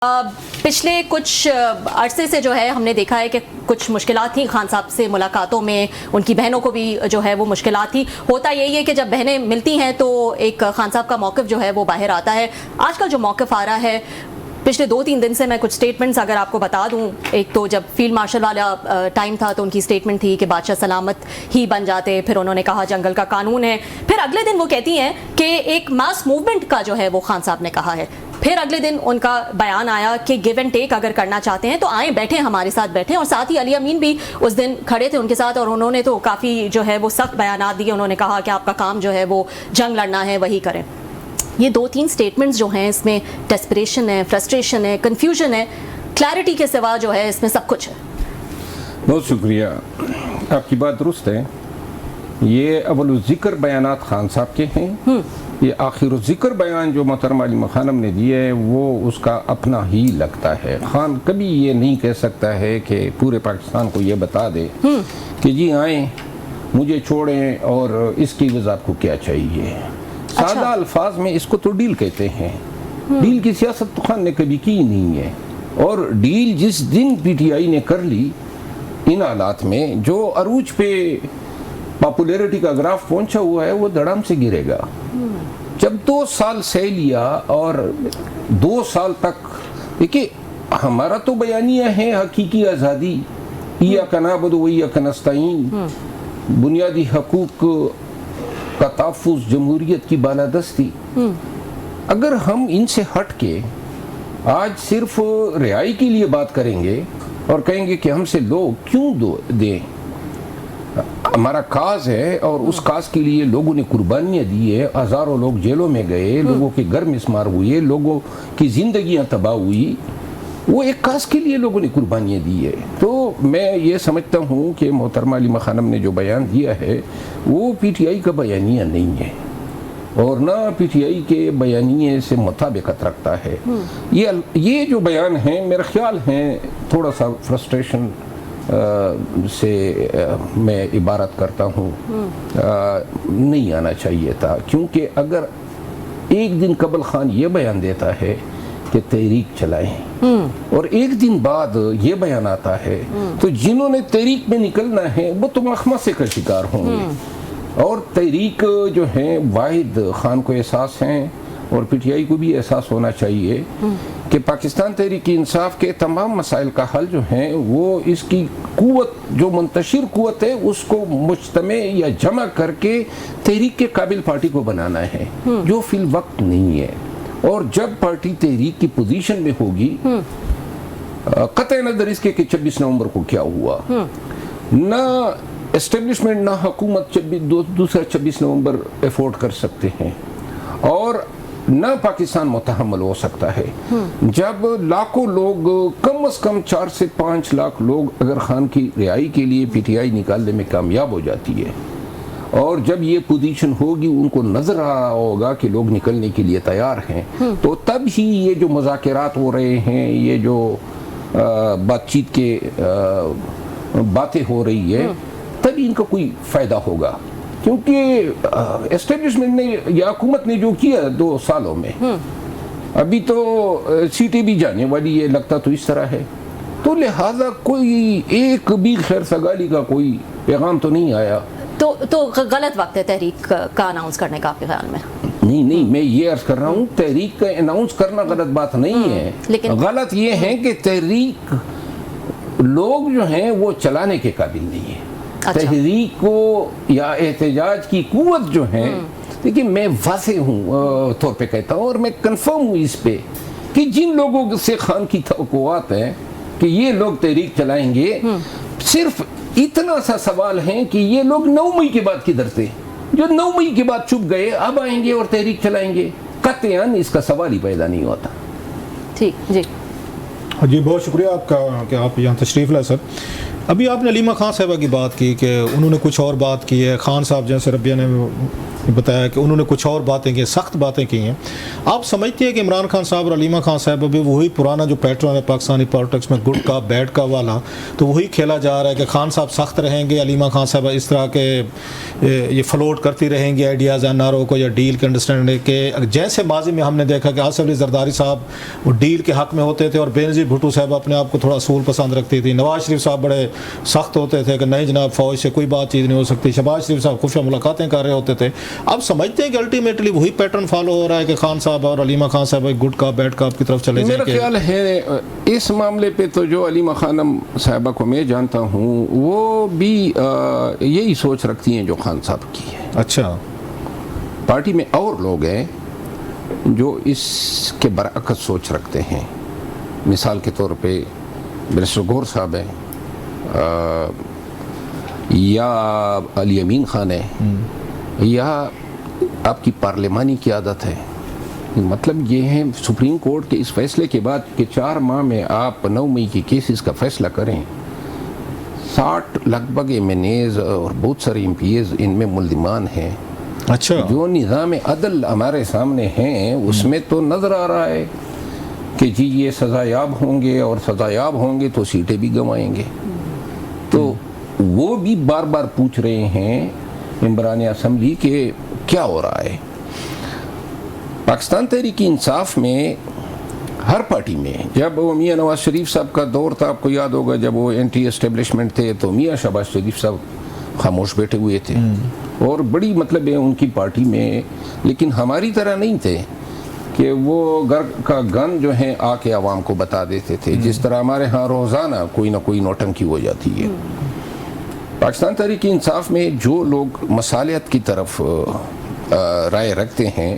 پچھلے کچھ عرصے سے جو ہے ہم نے دیکھا ہے کہ کچھ مشکلات تھیں خان صاحب سے ملاقاتوں میں، ان کی بہنوں کو بھی جو ہے وہ مشکلات تھی. ہوتا یہی ہے کہ جب بہنیں ملتی ہیں تو ایک خان صاحب کا موقف جو ہے وہ باہر آتا ہے. آج کل جو موقف آ رہا ہے پچھلے 2-3 دن سے، میں کچھ سٹیٹمنٹس اگر آپ کو بتا دوں. ایک تو جب فیلڈ مارشل والا ٹائم تھا تو ان کی سٹیٹمنٹ تھی کہ بادشاہ سلامت ہی بن جاتے، پھر انہوں نے کہا جنگل کا قانون ہے، پھر اگلے دن وہ کہتی ہیں کہ ایک ماس موومنٹ کا جو ہے وہ خان صاحب نے کہا ہے. پھر اگلے دن ان کا بیان آیا کہ گیو اینڈ ٹیک اگر کرنا چاہتے ہیں تو آئیں، بیٹھیں، ہمارے ساتھ بیٹھیں. اور ساتھ ہی علی امین بھی اس دن کھڑے تھے ان کے ساتھ، اور انہوں نے تو کافی جو ہے وہ سخت بیانات دیے. انہوں نے کہا کہ آپ کا کام جو ہے وہ جنگ لڑنا ہے، وہی کریں. یہ 2-3 سٹیٹمنٹس جو ہیں اس میں ڈیسپریشن ہے، فرسٹریشن ہے، کنفیوژن ہے، کلیئرٹی کے سوا جو ہے اس میں سب کچھ ہے. بہت شکریہ، آپ کی بات درست ہے. یہ اول ذکر بیانات خان صاحب کے ہیں. یہ آخر ذکر بیان جو محترمہ علیمہ خانم نے دیا ہے وہ اس کا اپنا ہی لگتا ہے. خان کبھی یہ نہیں کہہ سکتا ہے کہ پورے پاکستان کو یہ بتا دے کہ جی آئیں، مجھے چھوڑیں اور اس کی وضاحت کو کیا چاہیے. سادہ الفاظ میں اس کو تو ڈیل کہتے ہیں. ڈیل کی سیاست تو خان نے کبھی کی نہیں ہے، اور ڈیل جس دن پی ٹی آئی نے کر لی ان حالات میں جو عروج پہ پاپولیرٹی کا گراف پہنچا ہوا ہے وہ دھڑام سے گرے گا. جب 2 سال سہ لیا اور 2 سال تک، دیکھیے ہمارا تو بیانیہ ہے حقیقی آزادی، ایاک نعبد و ایاک نستعین، بنیادی حقوق کا تحفظ، جمہوریت کی بالادستی. اگر ہم ان سے ہٹ کے آج صرف رہائی کے لیے بات کریں گے اور کہیں گے کہ ہم سے لوگ کیوں دیں، ہمارا کاز ہے اور اس کاز کے لیے لوگوں نے قربانیاں دی ہے، ہزاروں لوگ جیلوں میں گئے، لوگوں کے گھر مسمار ہوئے، لوگوں کی زندگیاں تباہ ہوئی، وہ ایک کاز کے لیے لوگوں نے قربانیاں دی ہے. تو میں یہ سمجھتا ہوں کہ محترمہ علیمہ خانم نے جو بیان دیا ہے وہ پی ٹی آئی کا بیانیہ نہیں ہے اور نہ پی ٹی آئی کے بیانیے سے مطابقت رکھتا ہے. یہ جو بیان ہیں میرا خیال ہے تھوڑا سا فرسٹریشن سے میں عبارت کرتا ہوں، نہیں آنا چاہیے تھا. کیونکہ اگر ایک دن قبل خان یہ بیان دیتا ہے کہ تحریک چلائیں اور ایک دن بعد یہ بیان آتا ہے تو جنہوں نے تحریک میں نکلنا ہے وہ تو مخمصے کا شکار ہوں گے. اور تحریک جو ہیں واحد خان کو احساس ہیں اور پی ٹی آئی کو بھی احساس ہونا چاہیے کہ پاکستان تحریک انصاف کے تمام مسائل کا حل جو ہیں وہ اس کی قوت، جو منتشر قوت ہے، اس کو مجتمع یا جمع کر کے تحریک کے قابل پارٹی کو بنانا ہے، جو فی الوقت نہیں ہے. اور جب پارٹی تحریک کی پوزیشن میں ہوگی، قطع نظر اس کے کہ 26 نومبر کو کیا ہوا، نہ اسٹیبلشمنٹ نہ حکومت دوسرا 26 نومبر افورڈ کر سکتے ہیں اور نہ پاکستان متحمل ہو سکتا ہے. جب لاکھوں لوگ، کم از کم 4 سے 5 لاکھ لوگ اگر خان کی رہائی کے لیے پی ٹی آئی نکالنے میں کامیاب ہو جاتی ہے اور جب یہ پوزیشن ہوگی، ان کو نظر آ رہا ہوگا کہ لوگ نکلنے کے لیے تیار ہیں، تو تب ہی یہ جو مذاکرات ہو رہے ہیں، یہ جو بات چیت کے باتیں ہو رہی ہے، تب ان کا کوئی فائدہ ہوگا. کیونکہ اسٹیبلشمنٹ نے یا حکومت نے جو کیا 2 سالوں میں، ابھی تو سیٹیں بھی جانے والی ہے، لگتا تو اس طرح ہے. تو لہٰذا کوئی ایک بھی خیر سگالی کا کوئی پیغام تو نہیں آیا. تو غلط وقت ہے تحریک کا اناؤنس کرنے کا آپ کے خیال میں؟ نہیں، میں یہ عرض کر رہا ہوں تحریک کا اناؤنس کرنا غلط بات نہیں ہے، لیکن غلط یہ ہے کہ تحریک لوگ جو ہیں وہ چلانے کے قابل نہیں ہے. تحریک کو یا احتجاج کی قوت جو ہے، دیکھیں میں واضح ہوں طور پہ کہتا ہوں اور میں کنفرم ہوں اس پہ کہ جن لوگوں سے خان کی توقعات ہیں کہ یہ لوگ تحریک چلائیں گے، صرف اتنا سا سوال ہے کہ یہ لوگ 9 مئی کے بعد کدھر تھے؟ جو 9 مئی کے بعد چھپ گئے اب آئیں گے اور تحریک چلائیں گے؟ قطعاً اس کا سوال ہی پیدا نہیں ہوتا. ٹھیک جی بہت شکریہ آپ کا کہ آپ یہاں تشریف لائے سر. ابھی آپ نے علیمہ خان صاحبہ کی بات کی کہ انہوں نے کچھ اور بات کی ہے، خان صاحب جیسے ربیہ نے بتایا کہ انہوں نے کچھ اور باتیں کی، سخت باتیں کی ہیں. آپ سمجھتے ہیں کہ عمران خان صاحب اور علیمہ خان صاحبہ بھی وہی پرانا جو پیٹرن ہے پاکستانی پالیٹکس میں گڈ کا بیڈ کا والا، تو وہی کھیلا جا رہا ہے کہ خان صاحب سخت رہیں گے، علیمہ خان صاحبہ اس طرح کے یہ فلوٹ کرتی رہیں گی آئیڈیاز این آر او کو یا ڈیل کے انڈرسٹینڈنگ کے، جیسے ماضی میں ہم نے دیکھا کہ آصف علی زرداری صاحب وہ ڈیل کے حق میں ہوتے تھے اور بینظیر بھٹو صاحب اپنے آپ کو تھوڑا اصول پسند رکھتی تھی، نواز شریف صاحب بڑے سخت ہوتے تھے کہ نہیں جناب فوج سے کوئی بات چیز نہیں ہو سکتی، شہباز شریف صاحب خفیہ ملاقاتیں کر رہے ہوتے تھے. اب سمجھتے ہیں کہ الٹیمیٹلی وہی پیٹرن فالو ہو رہا ہے کہ خان صاحب اور علیمہ خان صاحب گڈ کا بیڈ کا آپ کی طرف چلے جائیں؟ میرا خیال ہے اس معاملے پہ تو جو علیمہ خانم صاحبہ کو میں جانتا ہوں وہ بھی یہی سوچ رکھتی ہیں جو خان صاحب کی ہے. اچھا. پارٹی میں اور لوگ ہیں جو اس کے برعکس سوچ رکھتے ہیں. مثال کے طور پہ برسٹر گور صاحب ہیں یا علی امین خان ہے یا آپ کی پارلیمانی قیادت ہے. مطلب یہ ہے سپریم کورٹ کے اس فیصلے کے بعد کہ 4 ماہ میں آپ 9 مئی کی کیسز کا فیصلہ کریں، 60 لگ بھگ ایم این ایز اور بہت سارے ایم پی ایز ان میں ملزمان ہیں. اچھا. جو نظام عدل ہمارے سامنے ہیں اس میں تو نظر آ رہا ہے کہ جی یہ سزا یاب ہوں گے اور سزا یاب ہوں گے تو سیٹیں بھی گنوائیں گے. تو وہ بھی بار بار پوچھ رہے ہیں ممبران اسمبلی کہ کیا ہو رہا ہے. پاکستان تحریک انصاف میں ہر پارٹی میں جب وہ میاں نواز شریف صاحب کا دور تھا، آپ کو یاد ہوگا جب وہ اینٹی اسٹیبلشمنٹ تھے تو میاں شہباز شریف صاحب خاموش بیٹھے ہوئے تھے اور بڑی مطلب ہے ان کی پارٹی میں، لیکن ہماری طرح نہیں تھے کہ وہ گھر کا گن جو ہے آ کے عوام کو بتا دیتے تھے جس طرح ہمارے ہاں روزانہ کوئی نہ کوئی نوٹنکی ہو جاتی ہے. پاکستان تحریک انصاف میں جو لوگ مصالحت کی طرف رائے رکھتے ہیں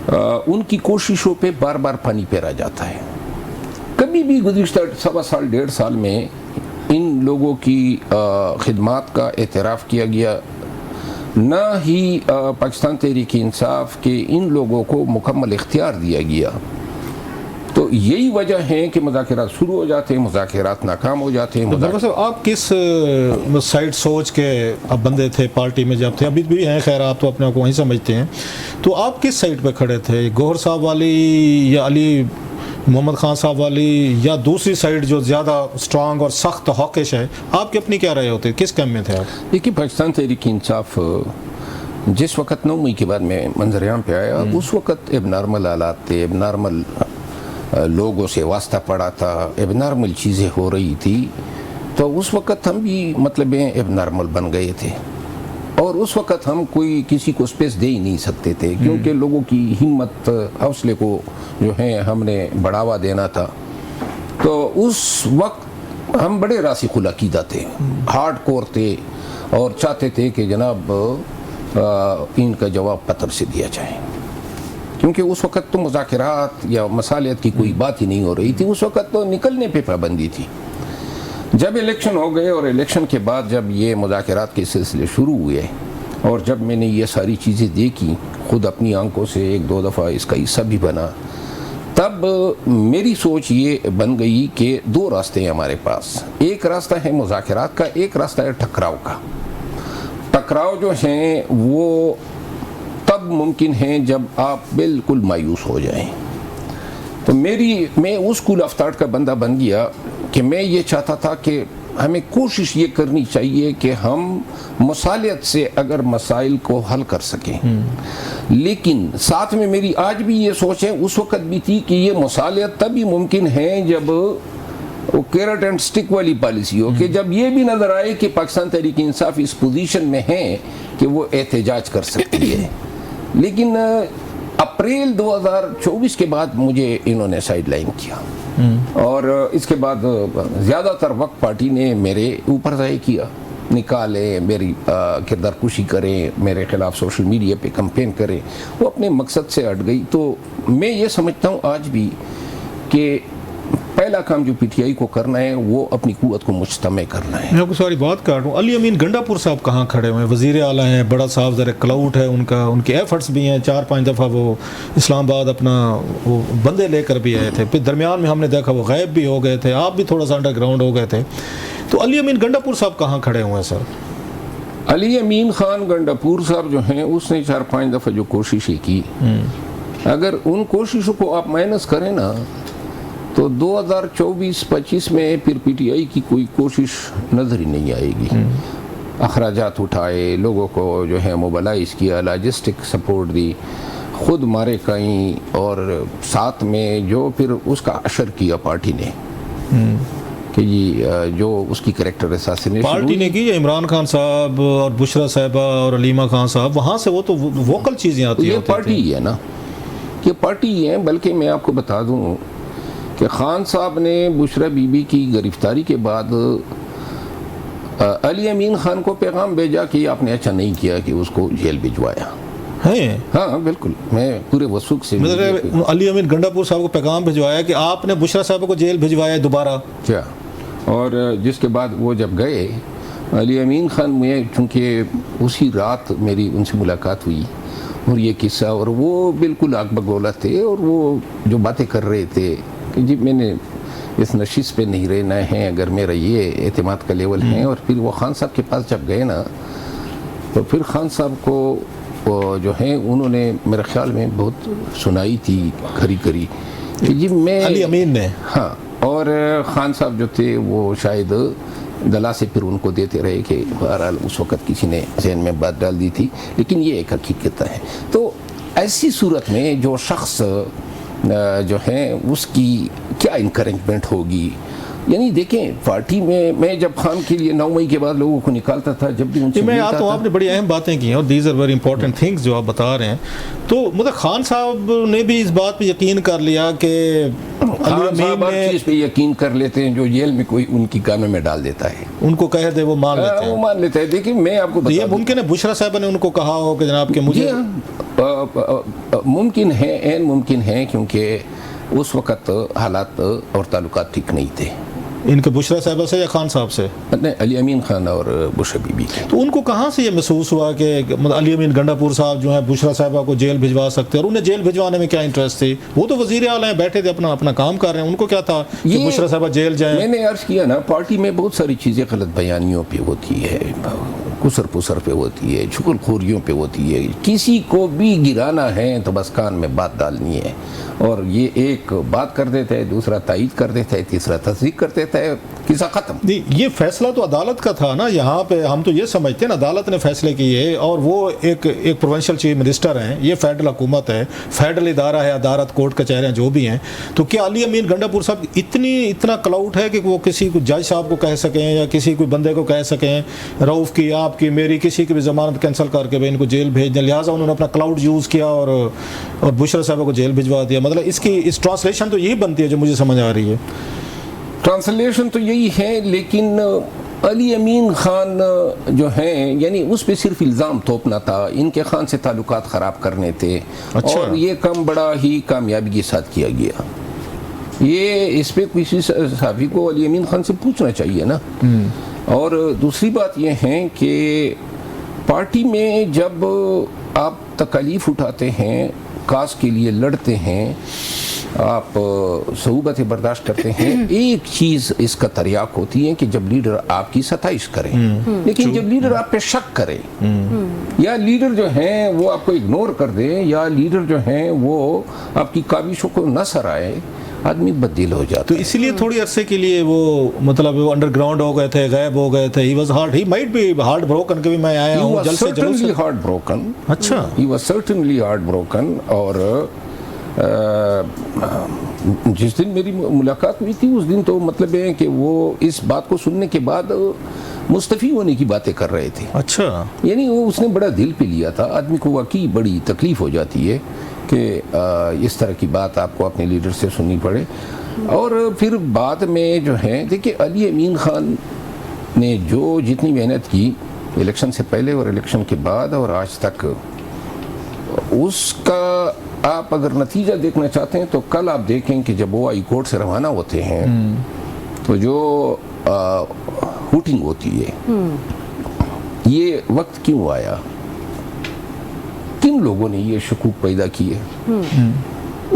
ان کی کوششوں پہ بار بار پانی پھیرا جاتا ہے. کبھی بھی گزشتہ 1.25 سال 1.5 سال میں ان لوگوں کی خدمات کا اعتراف کیا گیا، نہ ہی پاکستان تحریک انصاف کے ان لوگوں کو مکمل اختیار دیا گیا. تو یہی وجہ ہے کہ مذاکرات شروع ہو جاتے ہیں، مذاکرات ناکام ہو جاتے ہیں. صاحب آپ کس سائڈ سوچ کے اب بندے تھے پارٹی میں جب تھے، ابھی بھی ہیں خیر آپ تو اپنے آپ کو وہیں سمجھتے ہیں، تو آپ کس سائڈ پہ کھڑے تھے، گوہر صاحب والی یا علی محمد خان صاحب والی یا دوسری سائڈ جو زیادہ اسٹرانگ اور سخت حوکش ہے؟ آپ کی اپنی کیا رائے ہوتے، کس کیم میں تھے آپ؟ دیکھیے پاکستان تحریک انصاف جس وقت 9 مئی کے بعد میں منظر عام پہ آیا اس وقت اب نارمل حالات تھے، اب نارمل لوگوں سے واسطہ پڑا تھا، اب نارمل چیزیں ہو رہی تھی. تو اس وقت ہم بھی مطلب اب نارمل بن گئے تھے اور اس وقت ہم کوئی کسی کو سپیس دے ہی نہیں سکتے تھے کیونکہ لوگوں کی ہمت حوصلے کو جو ہے ہم نے بڑھاوا دینا تھا. تو اس وقت ہم بڑے راسخ العقیدہ تھے، ہارڈ کور تھے اور چاہتے تھے کہ جناب ان کا جواب پتر سے دیا جائے، کیونکہ اس وقت تو مذاکرات یا مصالحت کی کوئی بات ہی نہیں ہو رہی تھی. اس وقت تو نکلنے پہ پابندی تھی. جب الیکشن ہو گئے اور الیکشن کے بعد جب یہ مذاکرات کے سلسلے شروع ہوئے اور جب میں نے یہ ساری چیزیں دیکھی خود اپنی آنکھوں سے 1-2 دفعہ اس کا حصہ بھی بنا، تب میری سوچ یہ بن گئی کہ 2 راستے ہیں ہمارے پاس. ایک راستہ ہے مذاکرات کا، ایک راستہ ہے ٹکراؤ کا. ٹکراؤ جو ہیں وہ تب ممکن ہیں جب آپ بالکل مایوس ہو جائیں. تو میں اس اسکول آف تھاٹ کا بندہ بن گیا کہ میں یہ چاہتا تھا کہ ہمیں کوشش یہ کرنی چاہیے کہ ہم مصالحت سے اگر مسائل کو حل کر سکیں، لیکن ساتھ میں میری آج بھی یہ سوچ ہے، اس وقت بھی تھی کہ یہ مصالحت تبھی ممکن ہے جب وہ کیرٹ اینڈ سٹک والی پالیسی ہو، کہ جب یہ بھی نظر آئے کہ پاکستان تحریک انصاف اس پوزیشن میں ہے کہ وہ احتجاج کر سکتی ہے. لیکن اپریل 2024 کے بعد مجھے انہوں نے سائیڈ لائن کیا اور اس کے بعد زیادہ تر وقت پارٹی نے میرے اوپر ضائع کیا، نکالیں، میری کردار کشی کریں، میرے خلاف سوشل میڈیا پہ کمپین کریں، وہ اپنے مقصد سے ہٹ گئی. تو میں یہ سمجھتا ہوں آج بھی کہ پہلا کام جو پی ٹی آئی کو کرنا ہے وہ اپنی قوت کو مجتمع کرنا ہے. میں آپ کو ساری بات کر رہا ہوں، علی امین گنڈا پور صاحب کہاں کھڑے ہوئے ہیں؟ وزیر اعلیٰ ہیں، بڑا صاحب ذرا کلاؤٹ ہے ان کا، ان کے ایفرٹس بھی ہیں، 4-5 دفعہ وہ اسلام آباد اپنا وہ بندے لے کر بھی آئے تھے، پھر درمیان میں ہم نے دیکھا وہ غائب بھی ہو گئے تھے، آپ بھی تھوڑا سا انڈر گراؤنڈ ہو گئے تھے. تو علی امین گنڈاپور صاحب کہاں کھڑے ہوئے ہیں سر؟ علی امین خان گنڈاپور صاحب جو ہیں اس نے 4-5 دفعہ جو کوششیں کی، اگر ان کوششوں کو آپ مائنس کریں نا تو 2024-25 میں پھر پی ٹی آئی کی کوئی کوشش نظر ہی نہیں آئے گی۔ اخراجات اٹھائے، لوگوں کو جو ہے موبلائز کیا، لاجسٹک سپورٹ دی، خود مارے کہیں، اور ساتھ میں جو پھر اس کا اشر کیا پارٹی نے کہ جی جو اس کی کریکٹر اساسینیشن پارٹی نے کی، عمران خان صاحب اور بشرا صاحبہ اور علیمہ خان صاحب، وہاں سے وہ تو ووکل چیزیں آتی ہیں۔ یہ پارٹی ہی ہے نا، یہ پارٹی ہی ہے۔ بلکہ میں آپ کو بتا دوں کہ خان صاحب نے بشرا بی بی کی گرفتاری کے بعد علی امین خان کو پیغام بھیجا کہ آپ نے اچھا نہیں کیا کہ اس کو جیل بھجوایا ہیں۔ ہاں بالکل، میں پورے وثوق سے مطلب علی امین گنڈاپور صاحب کو پیغام بھجوایا کہ آپ نے بشرا صاحب کو جیل بھجوایا دوبارہ کیا، اور جس کے بعد وہ جب گئے علی امین خان، میں چونکہ اسی رات میری ان سے ملاقات ہوئی اور یہ قصہ، اور وہ بالکل آگ بگولا تھے، اور وہ جو باتیں کر رہے تھے کہ جی میں نے اس نشست پہ نہیں رہنا ہے اگر میرا یہ اعتماد کا لیول ہے۔ اور پھر وہ خان صاحب کے پاس جب گئے نا تو پھر خان صاحب کو جو ہیں انہوں نے میرے خیال میں بہت سنائی تھی کھری کھری کہ جی میں علی امین نے، ہاں، اور خان صاحب جو تھے وہ شاید گلا سے پھر ان کو دیتے رہے کہ بہرحال اس وقت کسی نے ذہن میں بات ڈال دی تھی، لیکن یہ ایک حقیقت ہے۔ تو ایسی صورت میں جو شخص جو ہے اس کی کیا انکریجمنٹ ہوگی؟ یعنی دیکھیں پارٹی میں جب خان کے لیے 9 مئی کے بعد لوگوں کو نکالتا تھا، جب بھی ان سے میں ملتا تو تھا، آپ نے بڑی اہم باتیں کی ہیں اور these are very important things جو آپ بتا رہے ہیں۔ تو مطلب خان صاحب نے بھی اس بات پہ یقین کر لیا کہ علی خان صاحب امین ہر نے چیز پہ یقین کر لیتے ہیں جو جیل میں کوئی ان کی کانوں میں ڈال دیتا ہے، ان کو کہہ دے وہ مان لیتے وہ ہیں۔ مان لیتا ہے۔ دیکھیں میں آپ کو تو یہ بتا دوں، ممکن ہے بشرا صاحبہ نے ان کو کہا ہو کہ جناب کہ مجھے ممکن ہے، عین ممکن ہے، کیونکہ اس وقت حالات اور تعلقات ٹھیک نہیں تھے ان کے بشرا صاحبہ سے یا خان صاحب سے، علی امین خان اور بشرا بی بی کے۔ تو ان کو کہاں سے یہ محسوس ہوا کہ علی امین گنڈاپور صاحب جو ہیں بشرا صاحبہ کو جیل بھجوا سکتے ہیں، اور انہیں جیل بھجوانے میں کیا انٹرسٹ تھی؟ وہ تو وزیر اعلیٰ ہیں، بیٹھے تھے اپنا کام کر رہے ہیں، ان کو کیا تھا کہ یہ بشرا صاحبہ جیل جائیں؟ میں نے عرض کیا نا، پارٹی میں بہت ساری چیزیں غلط بیانیوں پہ ہوتی ہے، کسر پسر پہ ہوتی ہے، چغل خوریوں پہ ہوتی ہے۔ کسی کو بھی گرانا ہے تو بس کان میں بات ڈالنی ہے، اور یہ ایک بات کر دیتا ہے، دوسرا تائید کر دیتا ہے، تیسرا تصدیق کر دیتا ہے، قصہ ختم۔ یہ فیصلہ تو عدالت کا تھا نا، یہاں پہ ہم تو یہ سمجھتے ہیں عدالت نے فیصلے کیے، اور وہ ایک پروونشل چیف منسٹر ہیں، یہ فیڈرل حکومت ہے، فیڈرل ادارہ ہے، عدالت کورٹ کچہریاں جو بھی ہیں۔ تو کیا علی امین گنڈاپور صاحب اتنا کلاؤٹ ہے کہ وہ کسی کو جج صاحب کو کہہ سکیں یا کسی کوئی بندے کو کہہ سکیں رؤف کی، آپ کی، میری، کسی کی بھی ضمانت کینسل کر کے ان کو جیل بھیج دیں؟ لہٰذا انہوں نے اپنا کلاؤڈ یوز کیا اور بشرا صاحبہ کو جیل بھجوا دیا۔ مطلب اس ٹرانسلیشن تو یہی بنتی ہے جو مجھے سمجھ آ رہی ہے۔ ٹرانسلیشن تو یہی ہے، لیکن علی امین خان جو ہیں یعنی اس پہ صرف الزام تھوپنا تھا، ان کے خان سے تعلقات خراب کرنے تھے، اور یہ کام بڑا ہی کامیابی کے ساتھ کیا گیا۔ یہ اس پہ کسی صحافی کو علی امین خان سے پوچھنا چاہیے نا۔ اور دوسری بات یہ ہے کہ پارٹی میں جب آپ تکالیف اٹھاتے ہیں، کاز کے لیے لڑتے ہیں، آپ صعوبتیں برداشت کرتے ہیں، ایک چیز اس کا تریاق ہوتی ہے کہ جب لیڈر آپ کی ستائش کرے، لیکن جب لیڈر آپ پہ شک کرے، یا لیڈر جو ہیں وہ آپ کو اگنور کر دے، یا لیڈر جو ہیں وہ آپ کی کاوشوں کو نہ سرائے، آدمی بددل ہو جاتا تو اسی لیے تھوڑی عرصے کے لیے وہ مطلب وہ انڈر گراؤنڈ ہو گئے تھے، غائب ہو گئے تھے۔ He might be heart broken کہ بھی میں آیا ہوں جلد سے جلد۔ ہارٹ بروکن، اچھا، he was certainly heart broken. اور جس دن میری ملاقات ہوئی تھی اس دن تو مطلب ہے کہ وہ اس بات کو سننے کے بعد مستعفی ہونے کی باتیں کر رہے تھے۔ اچھا، یعنی وہ اس نے بڑا دل پہ لیا تھا۔ آدمی کو واقعی بڑی تکلیف ہو جاتی ہے کہ اس طرح کی بات آپ کو اپنے لیڈر سے سننی پڑے۔ اور پھر بعد میں جو ہے دیکھیں علی امین خان نے جو جتنی محنت کی الیکشن سے پہلے اور الیکشن کے بعد اور آج تک، اس کا آپ اگر نتیجہ دیکھنا چاہتے ہیں تو کل آپ دیکھیں کہ جب وہ ہائی کورٹ سے روانہ ہوتے ہیں تو جو ہوٹنگ ہوتی ہے، یہ وقت کیوں آیا؟ کن لوگوں نے یہ شکوک پیدا کیے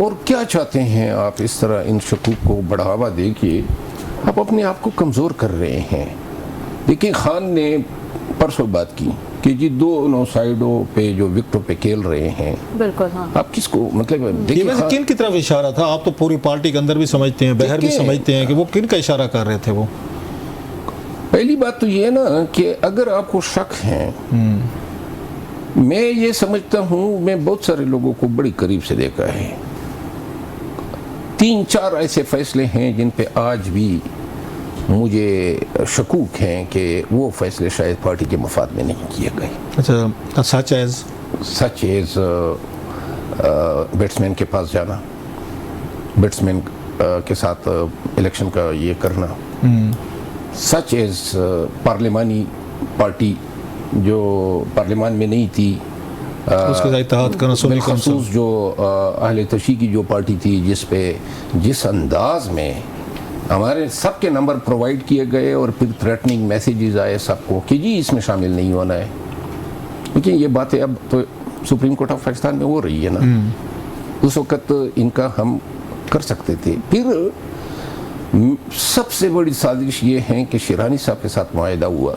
اور کیا چاہتے ہیں آپ اس طرح ان شکوک کو بڑھاوا دے کے آپ اپنے آپ کو کمزور کر رہے ہیں؟ دیکھیں خان نے پرسوں بات کی کہ جی دونوں سائڈوں پہ جو وکٹوں پہ کھیل رہے ہیں بالکل ہاں آپ کس کو مطلب یہ دیکھیں ویسے کن کی طرف اشارہ تھا؟ آپ تو پوری پارٹی کے اندر بھی سمجھتے ہیں، باہر بھی سمجھتے ہیں کہ وہ کن کا اشارہ کر رہے تھے وہ؟ پہلی بات تو یہ نا کہ اگر آپ کو شک ہے، میں یہ سمجھتا ہوں، میں بہت سارے لوگوں کو بڑی قریب سے دیکھا ہے، 3-4 ایسے فیصلے ہیں جن پہ آج بھی مجھے شکوک ہیں کہ وہ فیصلے شاید پارٹی کے مفاد میں نہیں کیے گئے. اچھا، سچ ایز بیٹسمین کے پاس جانا، بیٹسمین کے ساتھ الیکشن کا یہ کرنا، سچ ایز پارلیمانی پارٹی جو پارلیمان میں نہیں تھی، اس کے ساتھ اتحاد کرنا، بالخصوص جو اہل تشیع کی جو پارٹی تھی جس انداز میں ہمارے سب کے نمبر پرووائڈ کیے گئے اور پھر تھریٹننگ میسیجز آئے سب کو کہ جی اس میں شامل نہیں ہونا ہے. لیکن یہ باتیں اب تو سپریم کورٹ آف پاکستان میں ہو رہی ہے نا، اس وقت ان کا ہم کر سکتے تھے. پھر سب سے بڑی سازش یہ ہے کہ شیرانی صاحب کے ساتھ معاہدہ ہوا،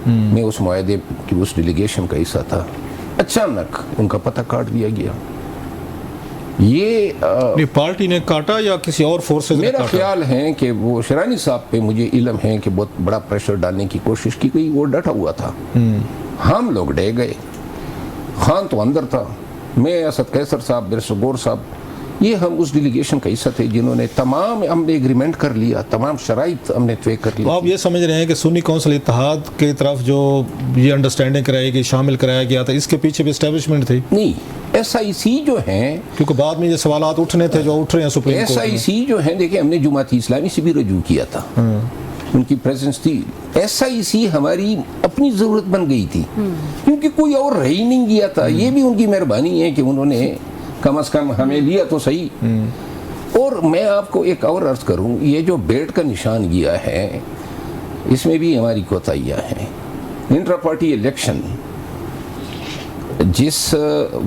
میں اس معاہدے کی اس ڈیلیگیشن کا حصہ تھا، اچانک ان کا پتہ کاٹ دیا گیا. یہ پارٹی نے کاٹا یا کسی اور فورسز نے میرا کاٹا؟ خیال ہے کہ وہ شیرانی صاحب پہ مجھے علم ہے کہ بہت بڑا پریشر ڈالنے کی کوشش کی گئی، وہ ڈٹا ہوا تھا، ہم لوگ ڈے گئے. خان تو اندر تھا، میں اسد قیصر صاحب، بیرسٹر گور صاحب، یہ ہم اس ڈیلیگیشن کا حصہ تھے جنہوں نے تمام ہم نے ایگریمنٹ کر لیا، تمام شرائط ہم نے طے کر لی. تو آپ یہ سمجھ رہے ہیں کہ سنی کونسل اتحاد کی طرف جو یہ انڈرسٹینڈنگ کرائی گئی، شامل کرایا گیا تھا، اس کے پیچھے بھی اسٹیبلشمنٹ تھی؟ نہیں، ایس آئی سی جو ہیں، کیونکہ بعد میں یہ سوالات اٹھنے تھے جو اٹھ رہے ہیں سپریم ایس کورٹ آئی میں. سی جو ہیں، دیکھیں ہم نے جماعت اسلامی سے بھی رجوع کیا تھا، ان کی پریزنس تھی. ایس آئی سی ہماری اپنی ضرورت بن گئی تھی کیونکہ کوئی اور رہ ہی نہیں گیا تھا. یہ بھی ان کی مہربانی ہے کہ انہوں نے کم از کم ہمیں لیا تو صحیح. اور میں آپ کو ایک اور عرض کروں، یہ جو بیٹ کا نشان گیا ہے اس میں بھی ہماری کوتاہیاں ہیں. انٹرا پارٹی الیکشن جس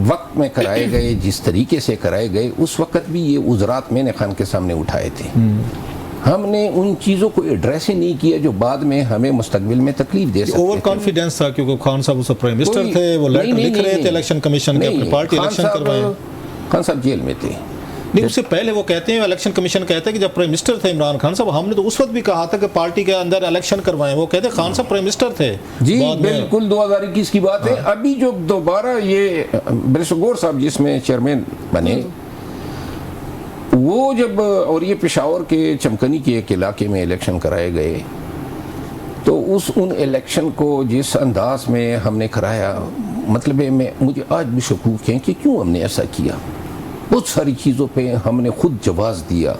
وقت میں کرائے گئے، جس طریقے سے کرائے گئے، اس وقت بھی یہ عذرات میں نے خان کے سامنے اٹھائے تھے. ہم نے ان چیزوں کو ایڈریس ہی نہیں کیا جو بعد میں ہمیں مستقبل میں تکلیف دے سکتے اوور کانفیڈنس تھا کیونکہ خان صاحب اس پرائم منسٹر تھے، وہ لیٹر لکھ رہے تھے الیکشن کمیشن کے، اپنی پارٹی الیکشن کروائیں. خان صاحب جیل میں تھے. نہیں، اس سے پہلے وہ کہتے ہیں، الیکشن کمیشن کہتے ہیں کہ جب پرائم منسٹر تھے عمران خان صاحب، ہم نے تو اس وقت بھی کہا تھا کہ پارٹی کے اندر الیکشن کروائیں. وہ کہتے ہیں خان صاحب پرائم منسٹر تھے. جی بالکل 2021 کی بات ہے. ابھی جو دوبارہ یہ بیرسٹر گور صاحب جس میں چیئرمین بنے، وہ جب، اور یہ پشاور کے چمکنی کے ایک علاقے میں الیکشن کرائے گئے، تو ان الیکشن کو جس انداز میں ہم نے کرایا، مطلب ہے مجھے آج بھی شکوک ہے کہ کیوں ہم نے ایسا کیا. بہت ساری چیزوں پہ ہم نے خود جواز دیا.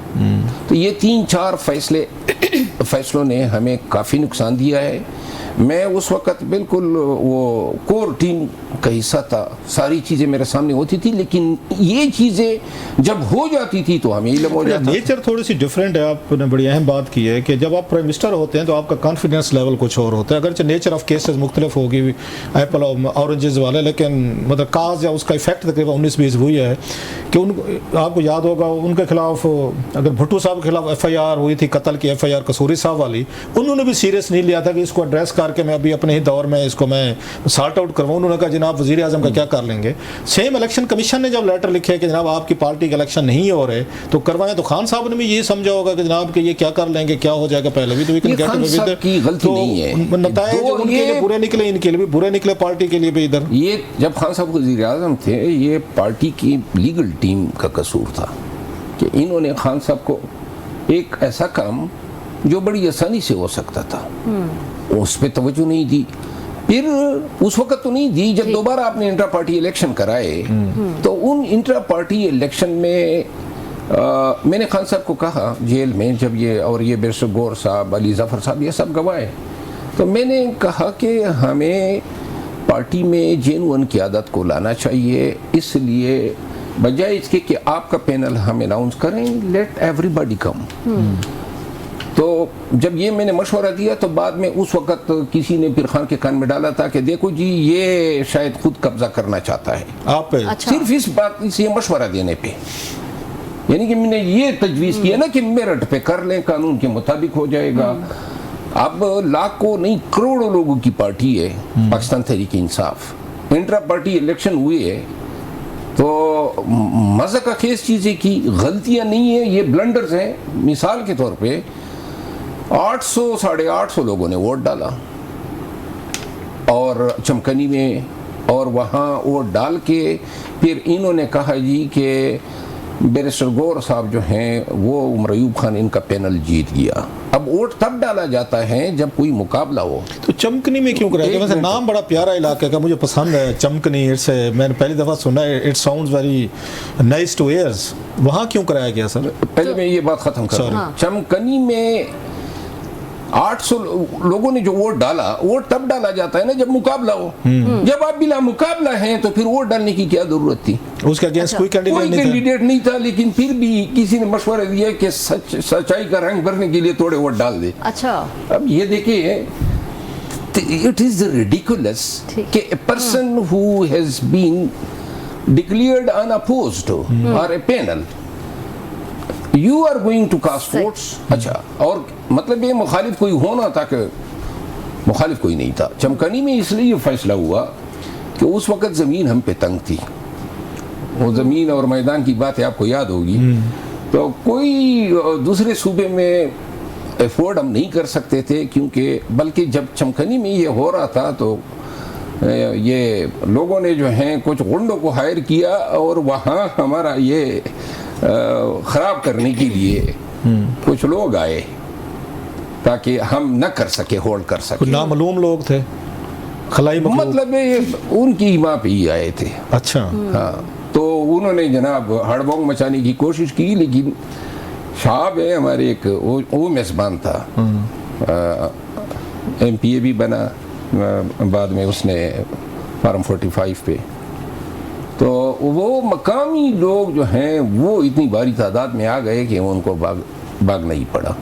تو یہ 3-4 فیصلوں نے ہمیں کافی نقصان دیا ہے. میں اس وقت بالکل وہ کور ٹیم کا حصہ تھا، ساری چیزیں میرے سامنے ہوتی تھی، لیکن یہ چیزیں جب ہو جاتی تھی تو ہمیں علم ہو جاتا. نیچر تھوڑی سی ڈیفرنٹ ہے. آپ نے بڑی اہم بات کی ہے کہ جب آپ پرائم منسٹر ہوتے ہیں تو آپ کا کانفیڈنس لیول کچھ اور ہوتا ہے، اگرچہ نیچر آف کیسز مختلف ہوگی ایپل اور اورنجز والے، لیکن مطلب کاز یا اس کا ایفیکٹ تقریباً 19-20 ہوئی ہے کہ آپ کو یاد ہوگا ان کے خلاف، اگر بھٹو صاحب کے خلاف ایف آئی آر ہوئی تھی، قتل کی ایف آئی آر قصوری صاحب والی، انہوں نے بھی سیریس نہیں لیا تھا کہ اس کو ایڈریس کر کے میں ابھی اپنے ہی دور میں اس کو میں سارٹ آؤٹ کرواؤں. انہوں نے کہا جناب وزیر اعظم کا کیا کر لیں گے. سیم الیکشن کمیشن نے جب لیٹر لکھے کہ جناب آپ کی پارٹی کے الیکشن نہیں ہو رہے تو کروائیں، تو خان صاحب نے بھی یہ سمجھا ہوگا کہ جناب کہ یہ کیا کر لیں گے، کیا ہو جائے گا. پہلے بھی تو خان صاحب کی غلطی نہیں ہے، نتائج ان کے لیے برے نکلے، ان کے لیے بھی برے نکلے، پارٹی کے لیے بھی. ادھر یہ جب خان صاحب وزیر اعظم تھے، یہ پارٹی کی لیگل ٹیم کا قصور تھا کہ انہوں نے خان صاحب کو ایک ایسا کام جو بڑی آسانی سے ہو سکتا تھا اس پہ توجہ نہیں دی. پھر اس وقت تو نہیں دی، جب دوبارہ آپ نے انٹرا پارٹی الیکشن کرائے تو ان انٹرا پارٹی الیکشن میں نے خان صاحب کو کہا جیل میں، جب یہ اور یہ بیرسٹر گور صاحب، علی ظفر صاحب، یہ سب گواہ، تو میں نے کہا کہ ہمیں پارٹی میں جینوئن قیادت کو لانا چاہیے، اس لیے بجائے اس کے کہ آپ کا پینل ہم اناؤنس کریں، لیٹ ایوری باڈی کم. تو جب یہ میں نے مشورہ دیا تو بعد میں اس وقت کسی نے پھر خان کے کان میں ڈالا تھا کہ دیکھو جی یہ شاید خود قبضہ کرنا چاہتا ہے آپ پہ، صرف اس بات سے مشورہ دینے پہ. یعنی کہ میں نے یہ تجویز کیا نا کہ میرٹ پہ کر لیں، قانون کے مطابق ہو جائے گا. اب لاکھوں نہیں کروڑوں لوگوں کی پارٹی ہے Pakistan Tehreek Insaf. Intra party election ہوئے ہے تو مزہ کا خیز چیزیں کی, غلطیاں نہیں ہیں, یہ بلنڈرز ہیں. مثال کے طور پہ 800-850 لوگوں نے ووٹ ڈالا اور چمکنی میں, اور وہاں ووٹ ڈال کے پھر انہوں نے کہا جی کہ بیرسٹر گور صاحب جو ہیں وہ عمر ایوب خان ان کا پینل جیت گیا. اب ووٹ تب ڈالا جاتا ہے جب کوئی مقابلہ ہو. تو چمکنی میں کیوں کرایا؟ ویسے نام بڑا پیارا علاقے کا, مجھے پسند ہے چمکنی. میں نے پہلی دفعہ سنا ہے, it sounds very nice two years. وہاں کیوں کرایا گیا سر؟ پہلے میں یہ بات ختم کر رہا ہوں. چمکنی میں 800 لوگوں نے جو ووٹ ڈالا, ووٹ تب ڈالا جاتا ہے نا جب مقابلہ ہو. جب آپ بلا مقابلہ ہیں تو پھر ووٹ ڈالنے کی کیا ضرورت تھی؟ اس کے اگینسٹ کوئی کینڈیڈیٹ نہیں تھا, لیکن پھر بھی کسی نے مشورہ دیا کہ سچائی کا رنگ بھرنے کے لیے تھوڑے ووٹ ڈال دے. اچھا, اب یہ دیکھیے, it is ridiculous کہ a person who has been declared unopposed or a panel, you are going to cast votes. اچھا, اور مطلب یہ مخالف کوئی ہونا تھا کہ مخالف کوئی نہیں تھا. چمکنی میں اس لیے یہ فیصلہ ہوا کہ اس وقت زمین ہم پہ تنگ تھی. وہ زمین اور میدان کی بات ہے, آپ کو یاد ہوگی. تو کوئی دوسرے صوبے میں افورڈ ہم نہیں کر سکتے تھے, کیونکہ بلکہ جب چمکنی میں یہ ہو رہا تھا تو یہ لوگوں نے جو ہیں کچھ غنڈوں کو ہائر کیا اور وہاں ہمارا یہ خراب کرنے کے لیے کچھ لوگ آئے تاکہ ہم نہ کر سکے, ہولڈ کر سکے. نامعلوم لوگ تھے, خلائی مطلب ان کی ماں پہ ہی آئے تھے. اچھا, ہاں, تو انہوں نے جناب ہڑبونگ مچانے کی کوشش کی, لیکن شعب ہے ہمارے ایک, وہ میزبان تھا, ایم پی اے بھی بنا بعد میں اس نے فارم 45 پہ. تو وہ مقامی لوگ جو ہیں وہ اتنی باری تعداد میں آ گئے کہ ان کو بھاگنا ہی پڑا.